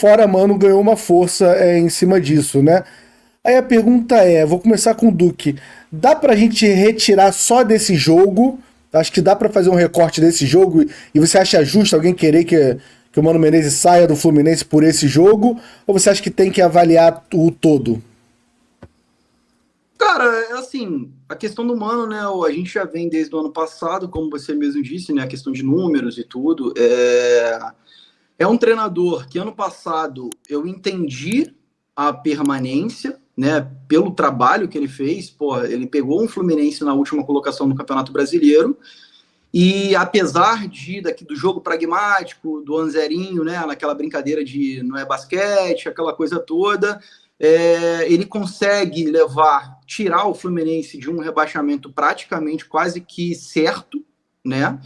fora, mano, ganhou uma força em cima disso, né? Aí a pergunta é, vou começar com o Duque. Dá pra gente retirar só desse jogo? Acho que dá pra fazer um recorte desse jogo e você acha justo alguém querer que o Mano Menezes saia do Fluminense por esse jogo? Ou você acha que tem que avaliar o todo? Cara, é assim, a questão do Mano, né? A gente já vem desde o ano passado, como você mesmo disse, né? A questão de números e tudo. É um treinador que ano passado eu entendi a permanência, né? Pelo trabalho que ele fez. Pô, ele pegou um Fluminense na última colocação no Campeonato Brasileiro. E apesar do jogo pragmático, do Anzerinho, né, naquela brincadeira de não é basquete, aquela coisa toda, ele consegue tirar o Fluminense de um rebaixamento praticamente quase que certo, né?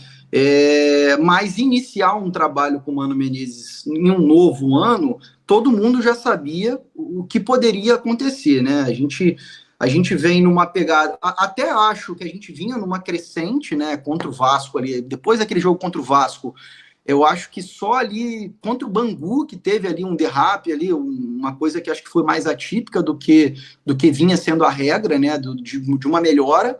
Mas iniciar um trabalho com o Mano Menezes em um novo ano, todo mundo já sabia o que poderia acontecer, né? A gente vem numa pegada, até acho que a gente vinha numa crescente, né, contra o Vasco ali, depois daquele jogo contra o Vasco, eu acho que só ali, contra o Bangu, que teve ali um derrape ali, uma coisa que acho que foi mais atípica do que vinha sendo a regra, né, de uma melhora,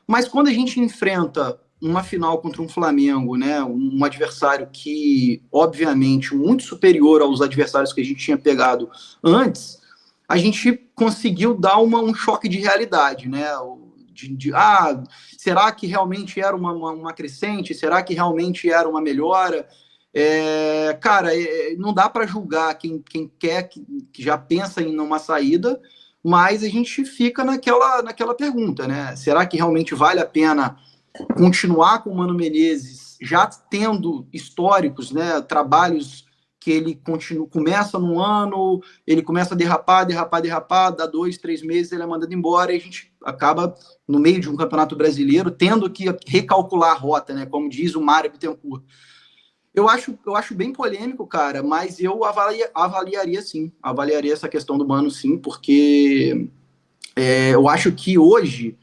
mas quando a gente enfrenta uma final contra um Flamengo, né, um adversário que, obviamente, muito superior aos adversários que a gente tinha pegado antes, a gente conseguiu dar um choque de realidade, né? Será que realmente era uma crescente? Será que realmente era uma melhora? Cara, não dá para julgar quem quer, que já pensa em uma saída, mas a gente fica naquela pergunta, né? Será que realmente vale a pena continuar com o Mano Menezes, já tendo históricos, né? Trabalhos que ele começa num ano, ele começa a derrapar, dá 2, 3 meses, ele é mandado embora, e a gente acaba, no meio de um campeonato brasileiro, tendo que recalcular a rota, né? Como diz o Mário Bittencourt. Eu acho bem polêmico, cara, mas eu avaliaria sim, avaliaria essa questão do Mano sim, porque eu acho que hoje,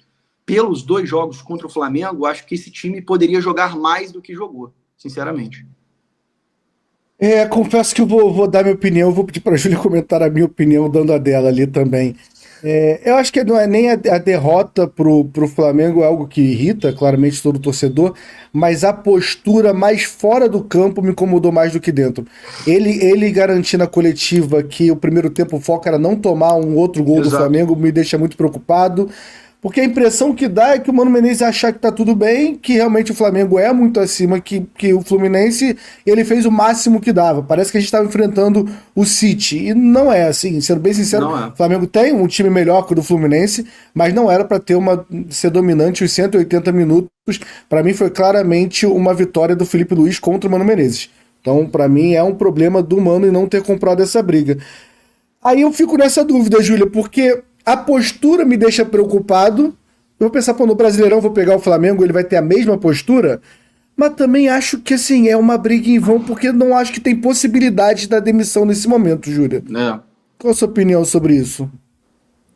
pelos 2 jogos contra o Flamengo, acho que esse time poderia jogar mais do que jogou, sinceramente. Confesso que eu vou dar minha opinião, vou pedir para a Júlia comentar a minha opinião, dando a dela ali também. Eu acho que não é nem a derrota pro Flamengo é algo que irrita, claramente, todo torcedor, mas a postura mais fora do campo me incomodou mais do que dentro. Ele garantir na coletiva que o primeiro tempo o foco era não tomar um outro gol do Exato. Flamengo me deixa muito preocupado. Porque a impressão que dá é que o Mano Menezes achar que tá tudo bem, que realmente o Flamengo é muito acima que o Fluminense, e ele fez o máximo que dava. Parece que a gente estava enfrentando o City. E não é assim, sendo bem sincero, Não o é. Flamengo tem um time melhor que o do Fluminense, mas não era para ser dominante os 180 minutos. Para mim foi claramente uma vitória do Felipe Luiz contra o Mano Menezes. Então, para mim, é um problema do Mano em não ter comprado essa briga. Aí eu fico nessa dúvida, Júlia, porque a postura me deixa preocupado. Eu vou pensar, pô, no Brasileirão vou pegar o Flamengo, ele vai ter a mesma postura, mas também acho que, assim, é uma briga em vão, porque não acho que tem possibilidade da demissão nesse momento, Júlia. É. Qual a sua opinião sobre isso?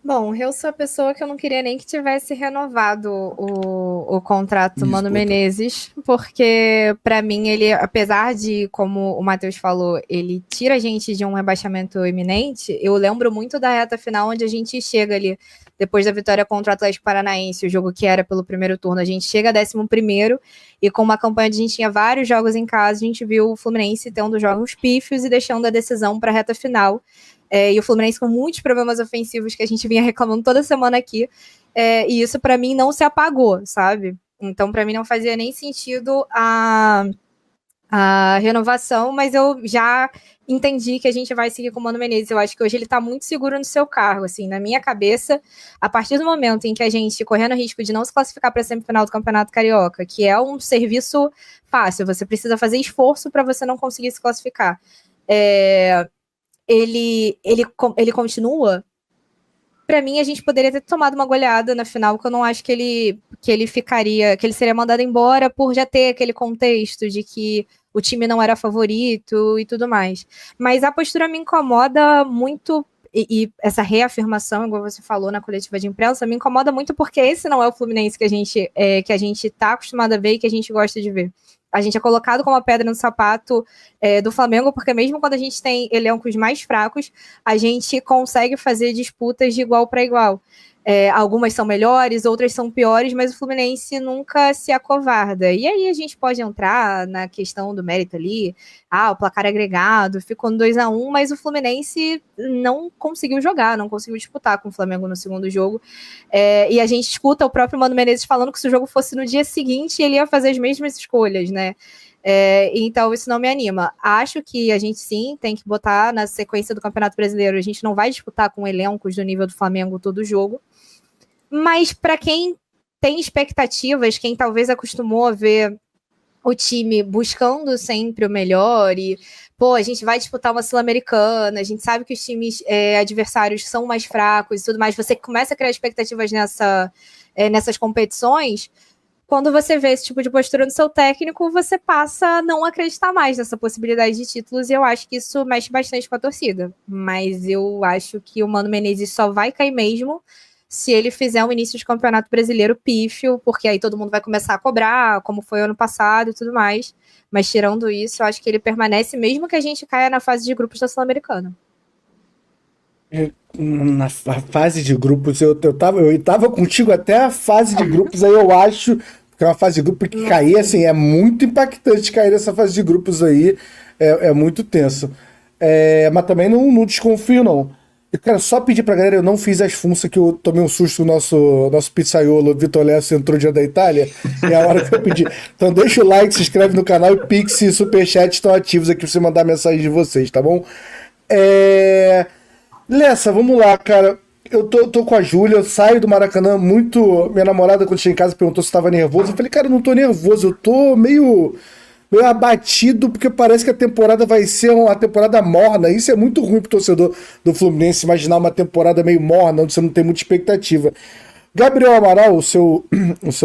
Bom, eu sou a pessoa que eu não queria nem que tivesse renovado o contrato Mano Desculpa. Menezes, porque para mim ele, apesar de, como o Matheus falou, ele tira a gente de um rebaixamento iminente, eu lembro muito da reta final onde a gente chega ali, depois da vitória contra o Atlético Paranaense, o jogo que era pelo primeiro turno, a gente chega a 11º, e com uma campanha onde a gente tinha vários jogos em casa, a gente viu o Fluminense tendo jogos pífios e deixando a decisão para a reta final. E o Fluminense com muitos problemas ofensivos que a gente vinha reclamando toda semana aqui, e isso para mim não se apagou, sabe? Então para mim não fazia nem sentido a renovação, mas eu já entendi que a gente vai seguir com o Mano Menezes. Eu acho que hoje ele tá muito seguro no seu cargo, assim, na minha cabeça, a partir do momento em que a gente, correndo o risco de não se classificar para a semifinal do Campeonato Carioca, que é um serviço fácil, você precisa fazer esforço para você não conseguir se classificar, ele continua. Para mim, a gente poderia ter tomado uma goleada na final, que eu não acho que ele ficaria, que ele seria mandado embora por já ter aquele contexto de que o time não era favorito e tudo mais. Mas a postura me incomoda muito, e essa reafirmação, igual você falou na coletiva de imprensa, me incomoda muito porque esse não é o Fluminense que a gente tá acostumado a ver e que a gente gosta de ver. a gente é colocado como a pedra no sapato do Flamengo, porque mesmo quando a gente tem elencos mais fracos, a gente consegue fazer disputas de igual para igual. Algumas são melhores, outras são piores, mas o Fluminense nunca se acovarda. E aí a gente pode entrar na questão do mérito ali, o placar agregado, ficou no 2-1, mas o Fluminense não conseguiu jogar, não conseguiu disputar com o Flamengo no segundo jogo. E a gente escuta o próprio Mano Menezes falando que se o jogo fosse no dia seguinte, ele ia fazer as mesmas escolhas, né? Então isso não me anima. Acho que a gente sim tem que botar na sequência do Campeonato Brasileiro, a gente não vai disputar com elencos do nível do Flamengo todo jogo, mas para quem tem expectativas, quem talvez acostumou a ver o time buscando sempre o melhor e, a gente vai disputar uma Sul-Americana, a gente sabe que os times adversários são mais fracos e tudo mais, você começa a criar expectativas nessas competições. Quando você vê esse tipo de postura no seu técnico, você passa a não acreditar mais nessa possibilidade de títulos, e eu acho que isso mexe bastante com a torcida. Mas eu acho que o Mano Menezes só vai cair mesmo se ele fizer um início de campeonato brasileiro pífio, porque aí todo mundo vai começar a cobrar, como foi ano passado e tudo mais. Mas tirando isso, eu acho que ele permanece, mesmo que a gente caia na fase de grupos da Sul-Americana. Na fase de grupos, eu tava contigo até a fase de grupos, aí eu acho que é uma fase de grupos que cair, assim, é muito impactante cair nessa fase de grupos aí, é muito tenso. Mas também não desconfio, não. Eu quero só pedir pra galera, eu não fiz as funças que eu tomei um susto, o nosso pizzaiolo Vitor Lesso entrou dia da Itália, é a hora que eu pedi. Então deixa o like, se inscreve no canal e Pix e Superchat estão ativos aqui pra você mandar mensagem de vocês, tá bom? Lessa, vamos lá, cara. Eu tô com a Júlia, eu saio do Maracanã muito... Minha namorada, quando chegou em casa, perguntou se tava nervoso. Eu falei, cara, eu não tô nervoso, eu tô meio abatido, porque parece que a temporada vai ser uma temporada morna. Isso é muito ruim pro torcedor do Fluminense, imaginar uma temporada meio morna, onde você não tem muita expectativa. Gabriel Amaral, o seu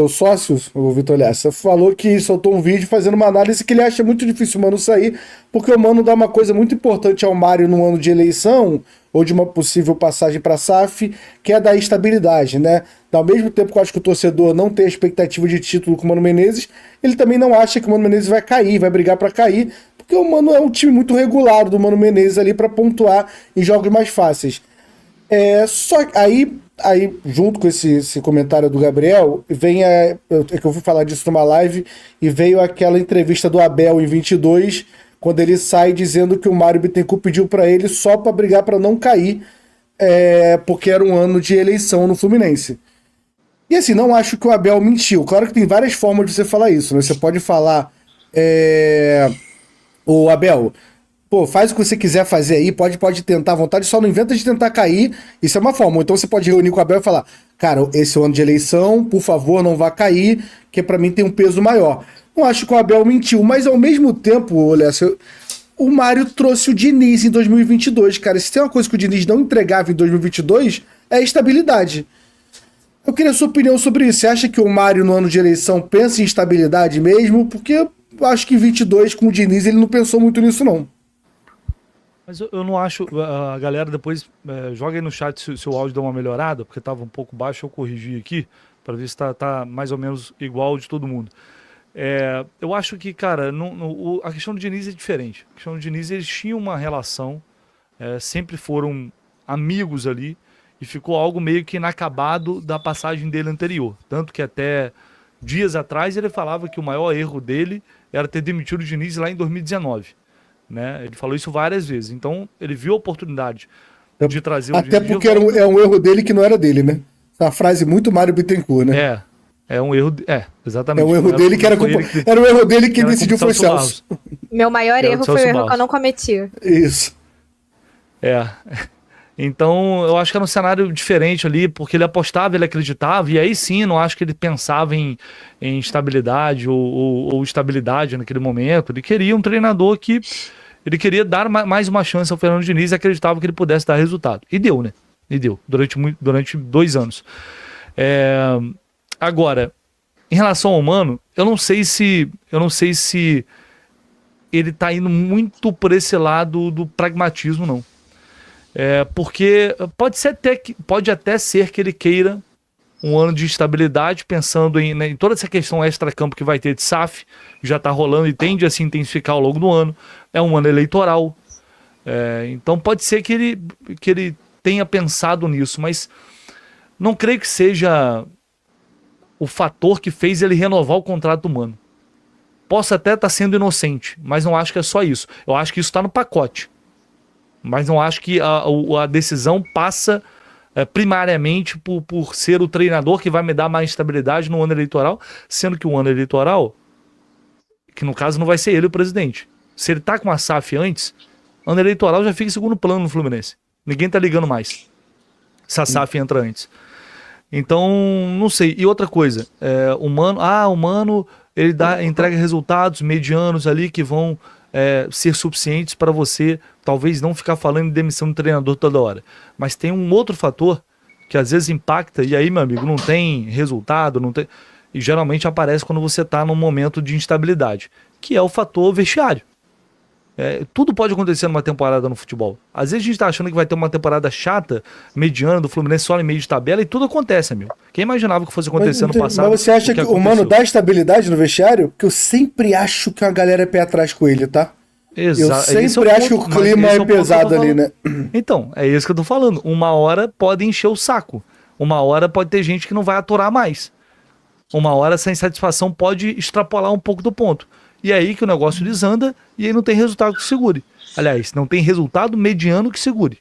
sócio, o Vitor Lessa, falou que soltou um vídeo fazendo uma análise que ele acha muito difícil o Mano sair, porque o Mano dá uma coisa muito importante ao Mário no ano de eleição, ou de uma possível passagem para a SAF, que é da estabilidade, né? Ao mesmo tempo que eu acho que o torcedor não tem a expectativa de título com o Mano Menezes, ele também não acha que o Mano Menezes vai cair, vai brigar para cair, porque o Mano é um time muito regular do Mano Menezes ali para pontuar em jogos mais fáceis. Só que aí, junto com esse comentário do Gabriel, vem que eu fui falar disso numa live, e veio aquela entrevista do Abel em 22, quando ele sai dizendo que o Mário Bittencourt pediu para ele só para brigar para não cair, porque era um ano de eleição no Fluminense. E assim, não acho que o Abel mentiu. Claro que tem várias formas de você falar isso, né? Você pode falar, o Abel, faz o que você quiser fazer aí, pode tentar à vontade, só não inventa de tentar cair, isso é uma forma. Ou então você pode reunir com o Abel e falar, cara, esse é o ano de eleição, por favor, não vá cair, que pra mim tem um peso maior. Não acho que o Abel mentiu, mas ao mesmo tempo, olha, o Mário trouxe o Diniz em 2022, cara. Se tem uma coisa que o Diniz não entregava em 2022, é a estabilidade. Eu queria a sua opinião sobre isso. Você acha que o Mário, no ano de eleição, pensa em estabilidade mesmo? Porque eu acho que em 22, com o Diniz, ele não pensou muito nisso, não. Mas eu não acho... A galera depois joga aí no chat se o áudio dá uma melhorada, porque estava um pouco baixo, eu corrigi aqui, para ver se tá mais ou menos igual de todo mundo. Eu acho que, cara, a questão do Diniz é diferente. A questão do Diniz, eles tinham uma relação, sempre foram amigos ali, e ficou algo meio que inacabado da passagem dele anterior. Tanto que até dias atrás ele falava que o maior erro dele era ter demitido o Diniz lá em 2019. Né? Ele falou isso várias vezes. Então ele viu a oportunidade de trazer o Diniz. Até porque é um erro dele que não era dele, né? É uma frase muito Mário Bittencourt, né? É um erro... exatamente. É um erro dele que era um erro dele que decidiu foi Celso. Meu maior erro foi o erro que eu não cometi. Isso. Então, eu acho que era um cenário diferente ali, porque ele apostava, ele acreditava, e aí sim, não acho que ele pensava em estabilidade ou estabilidade naquele momento. Ele queria um treinador que... Ele queria dar mais uma chance ao Fernando Diniz e acreditava que ele pudesse dar resultado. E deu, né? E deu, durante 2 anos. Agora, em relação ao Mano, eu não sei se ele tá indo muito por esse lado do pragmatismo, não. Porque pode até ser que ele queira um ano de estabilidade, pensando em toda essa questão extra-campo que vai ter de SAF, que já está rolando e tende a se intensificar ao longo do ano. É um ano eleitoral. Então pode ser que ele tenha pensado nisso, mas não creio que seja o fator que fez ele renovar o contrato do Mano. Posso até estar sendo inocente, mas não acho que é só isso. Eu acho que isso está no pacote. Mas não acho que a decisão passa primariamente por ser o treinador que vai me dar mais estabilidade no ano eleitoral, sendo que o ano eleitoral, que no caso não vai ser ele o presidente. Se ele tá com a SAF antes, ano eleitoral já fica em segundo plano no Fluminense. Ninguém tá ligando mais se a SAF entra antes. Então, não sei. E outra coisa, o Mano, ele entrega resultados medianos ali que vão ser suficientes para você talvez não ficar falando em demissão do treinador toda hora. Mas tem um outro fator que às vezes impacta, e aí, meu amigo, não tem resultado, não tem... E geralmente aparece quando você está num momento de instabilidade, que é o fator vestiário. Tudo pode acontecer numa temporada no futebol. Às vezes a gente tá achando que vai ter uma temporada chata, mediana, do Fluminense só em meio de tabela, e tudo acontece, amigo. Quem imaginava que fosse acontecer no passado? Mas você acha que o Mano dá estabilidade no vestiário? Porque eu sempre acho que a galera é pé atrás com ele, tá? Exato. Eu sempre acho que o clima é pesado ali, né? Então, é isso que eu tô falando. Uma hora pode encher o saco. Uma hora pode ter gente que não vai aturar mais. Uma hora essa insatisfação pode extrapolar um pouco do ponto. E é aí que o negócio desanda e aí não tem resultado que segure. Aliás, não tem resultado mediano que segure.